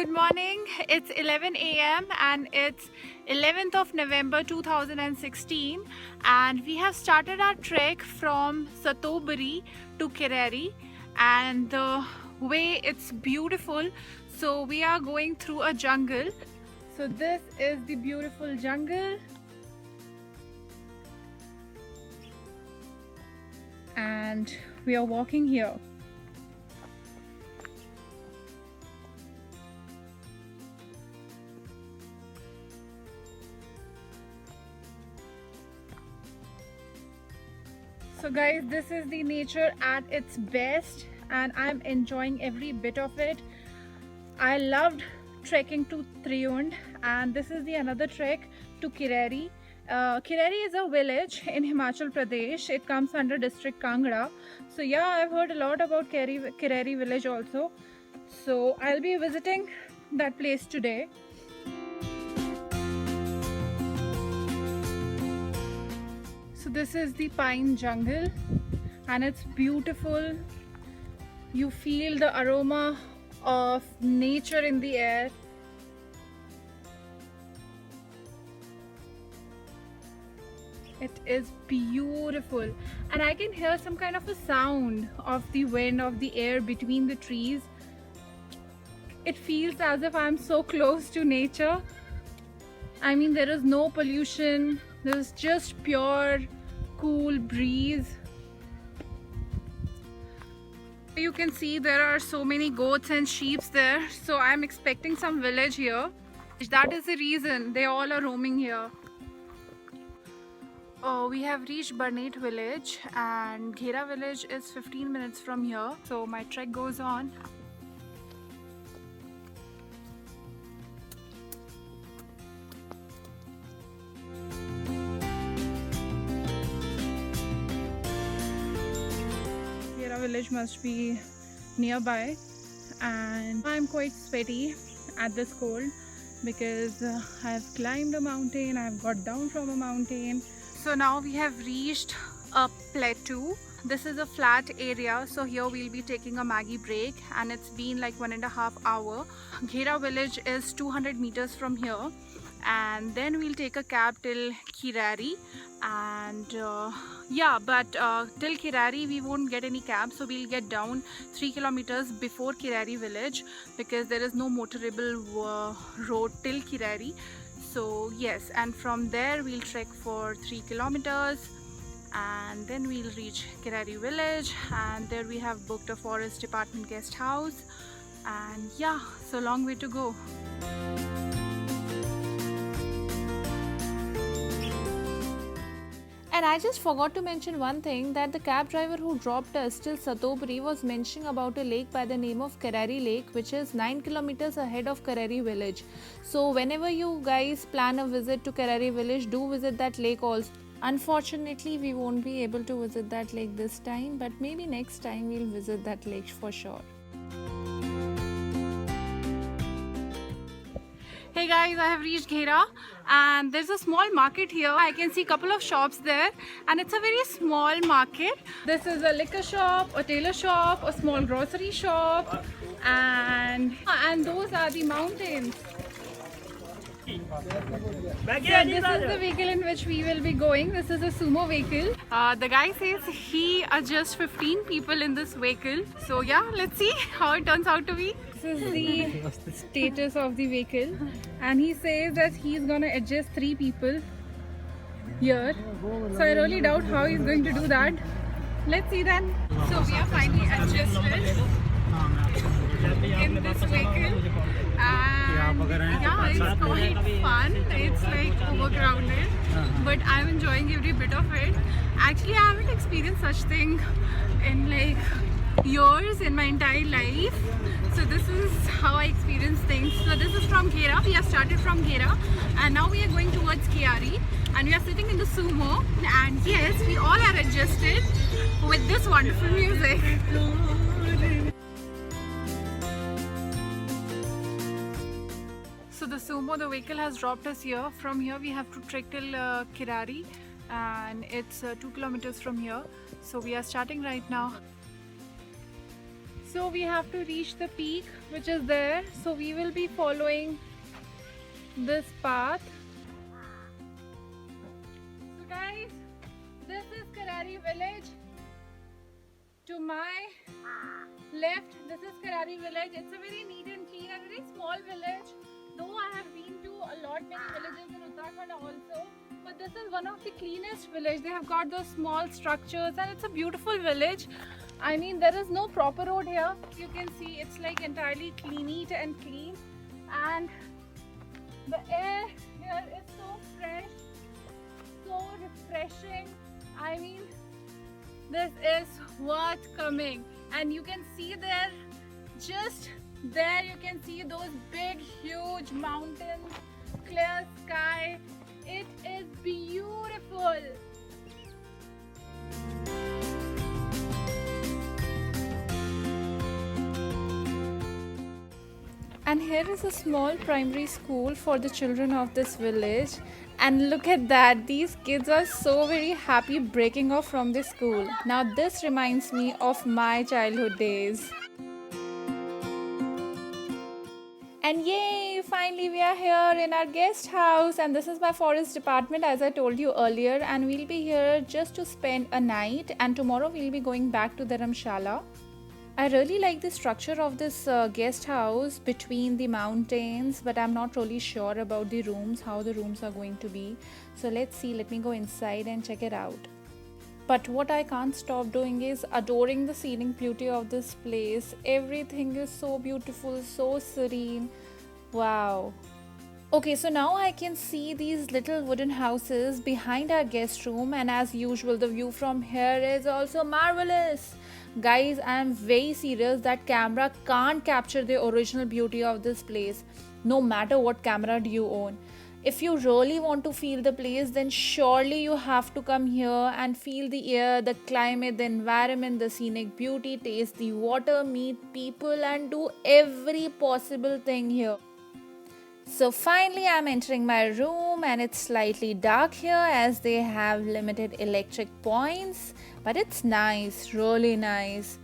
good morning. It's 11 a.m. and it's 11th of November 2016 and we have started our trek from Satobari to Kereri and the way it's beautiful. So we are going through a jungle. So this is the beautiful jungle and we are walking here. So guys, this is the nature at its best and I'm enjoying every bit of it. I loved trekking to Triund and this is the another trek to Kereri. Kereri is a village in Himachal Pradesh. It comes under district Kangra. So yeah, I've heard a lot about Kereri village also. So I'll be visiting that place today. So this is the pine jungle and it's beautiful. You feel the aroma of nature in the air. It is beautiful and I can hear some kind of a sound of the wind, of the air between the trees. It feels as if I'm so close to nature. I mean, there is no pollution. There's just pure cool breeze. You can see there are so many goats and sheep there, so I'm expecting some village here. That is the reason they all are roaming here. Oh, we have reached Barnet village and Ghera village is 15 minutes from here, so my trek goes on. Village must be nearby and I'm quite sweaty at this cold because I've climbed a mountain, I've got down from a mountain. So now we have reached a plateau. This is a flat area, so here we'll be taking a Maggie break and it's been like 1.5 hours. Ghera village is 200 meters from here and then we'll take a cab till Kereri and yeah, but till Kereri we won't get any cab, so we'll get down 3 kilometers before Kereri village because there is no motorable road till Kereri. So yes, and from there we'll trek for 3 kilometers and then we'll reach Kereri village and there we have booked a forest department guest house and yeah, so long way to go. And I just forgot to mention one thing, that the cab driver who dropped us till Satobari was mentioning about a lake by the name of Kereri Lake, which is 9 kilometers ahead of Kereri village. So whenever you guys plan a visit to Kereri village, do visit that lake also. Unfortunately, we won't be able to visit that lake this time, but maybe next time we'll visit that lake for sure. Hey guys, I have reached Ghera and there's a small market here. I can see a couple of shops there and it's a very small market. This is a liquor shop, a tailor shop, a small grocery shop and those are the mountains. So this is the vehicle in which we will be going. This is a sumo vehicle. The guy says he adjusts 15 people in this vehicle. So yeah, let's see how it turns out to be. This is the status of the vehicle and he says that he's gonna adjust 3 people here. So I really doubt how he's going to do that. Let's see then. So we are finally adjusted in this vehicle and yeah, it's quite fun. It's like overcrowded but I'm enjoying every bit of it. Actually, I haven't experienced such thing in like years in my entire life. So this is how I experience things. So this is from Ghera. We have started from Ghera and now we are going towards Kereri and we are sitting in the sumo and yes, we all are adjusted with this wonderful music. So the sumo, the vehicle has dropped us here. From here we have to trek till Kereri and it's 2 kilometers from here. So we are starting right now. So we have to reach the peak which is there. So we will be following this path. So guys, this is Karari village. To my left, this is Karari village. It's a very neat and clean and very small village. Though I have been to a lot many villages in Uttarakhand also, but this is one of the cleanest village. They have got those small structures and it's a beautiful village. I mean, there is no proper road here. You can see it's like entirely neat and clean, and the air here is so fresh, so refreshing. I mean, this is worth coming. And you can see there, just there you can see those big huge mountains, clear sky. It is beautiful. And here is a small primary school for the children of this village. And look at that, these kids are so very happy breaking off from this school. Now this reminds me of my childhood days. And yay, finally we are here in our guest house, and this is my forest department as I told you earlier, and we'll be here just to spend a night, and tomorrow we'll be going back to Dharamshala. I really like the structure of this guest house between the mountains, but I'm not really sure about the rooms, how the rooms are going to be. So let's see, let me go inside and check it out. But what I can't stop doing is adoring the scenic beauty of this place. Everything is so beautiful, so serene. Wow. Okay, so now I can see these little wooden houses behind our guest room, and as usual, the view from here is also marvelous. Guys, I am very serious that camera can't capture the original beauty of this place, no matter what camera do you own. If you really want to feel the place, then surely you have to come here and feel the air, the climate, the environment, the scenic beauty, taste the water, meet people, and do every possible thing here. So finally I'm entering my room, and it's slightly dark here as they have limited electric points, but it's nice, really nice.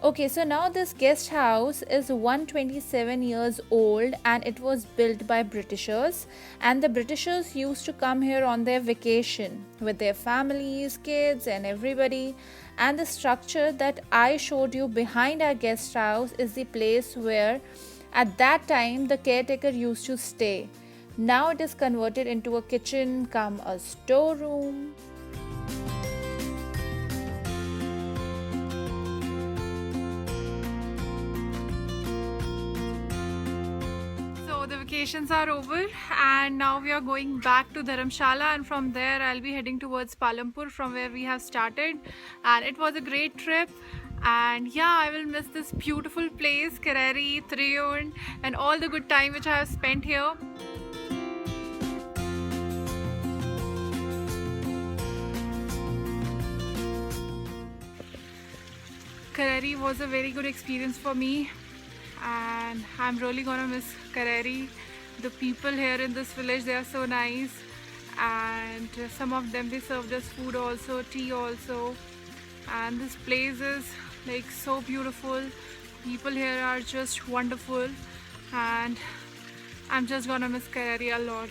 Okay, so now this guest house is 127 years old, and it was built by Britishers, and the Britishers used to come here on their vacation with their families, kids and everybody. And the structure that I showed you behind our guest house is the place where at that time the caretaker used to stay. Now it is converted into a kitchen cum a storeroom. So the vacations are over, and now we are going back to Dharamshala, and from there I'll be heading towards Palampur from where we have started. And it was a great trip. And yeah, I will miss this beautiful place, Karari, Triund, and all the good time which I have spent here. Karari was a very good experience for me, and I'm really gonna miss Karari. The people here in this village, they are so nice, and some of them, they served us food also, tea also. And this place is like so beautiful. People here are just wonderful, and I'm just gonna miss Karari a lot.